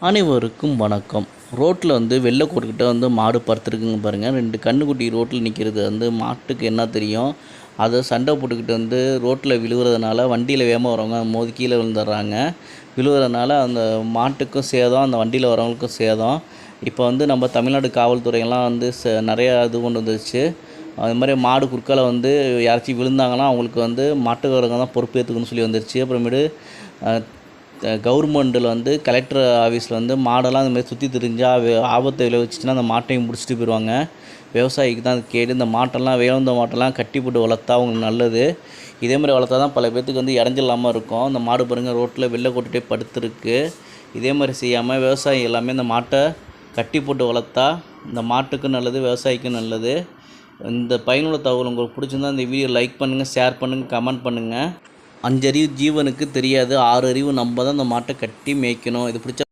அனைவருக்கும் வணக்கம். ரோட்டில் வெள்ளை கோட்டுக்கிட்ட மாடு படுத்துருக்குங்க பாருங்கள். 2 கன்றுக்குட்டி ரோட்டில் நிற்கிறது மாட்டுக்கு என்ன தெரியும். அதை சண்டை போட்டுக்கிட்டு ரோட்டில் விழுவுறதுனால வண்டியில் வேகமாக வரவங்க மோதி கீழே விழுந்துடுறாங்க. விழுவுறதுனால அந்த மாட்டுக்கும் சேதம், அந்த வண்டியில் வரவங்களுக்கும் சேதம். இப்போ நம்ம தமிழ்நாடு காவல்துறையெல்லாம் நிறையா இது கொண்டு வந்துருச்சு. அது மாதிரி மாடு குறுக்கால யாராச்சும் விழுந்தாங்கன்னா அவங்களுக்கு மாட்டுக்காரங்க தான் பொறுப்பு ஏற்றுக்கணும்னு சொல்லி வந்துருச்சு. அப்புறமேட்டு கவர்மெண்ட்டில் கலெக்டர் ஆஃபீஸில் மாடெல்லாம் இந்தமாதிரி சுற்றி திரிஞ்சால் ஆபத்தை விளைவிச்சிச்சின்னா அந்த மாட்டையும் பிடிச்சிட்டு போயிடுவாங்க. விவசாயிக்கு தான் அது கேடு. இந்த மாட்டெல்லாம் வேந்த மாட்டெல்லாம் கட்டி போட்டு வளர்த்தா அவங்களுக்கு நல்லது. இதே மாதிரி வளர்த்தா தான் பல பேர்த்துக்கு இடைஞ்சல் இல்லாமல் இருக்கும். இந்த மாடு பாருங்கள் ரோட்டில் வெள்ளை கொட்டுட்டே படுத்துருக்கு. இதே மாதிரி செய்யாமல் விவசாயி எல்லாமே இந்த மாட்டை கட்டி போட்டு வளர்த்தா இந்த மாட்டுக்கும் நல்லது, விவசாயிக்கும் நல்லது. இந்த பயனுள்ள தகவல் உங்களுக்கு பிடிச்சிருந்தா இந்த வீடியோ லைக் பண்ணுங்கள், ஷேர் பண்ணுங்கள், கமெண்ட் பண்ணுங்கள். 5 அறிவு ஜீவனுக்கு தெரியாது, 6 அறிவு நம்ம தான் இந்த மாட்டை கட்டி மேய்க்கணும். இது பிடிச்ச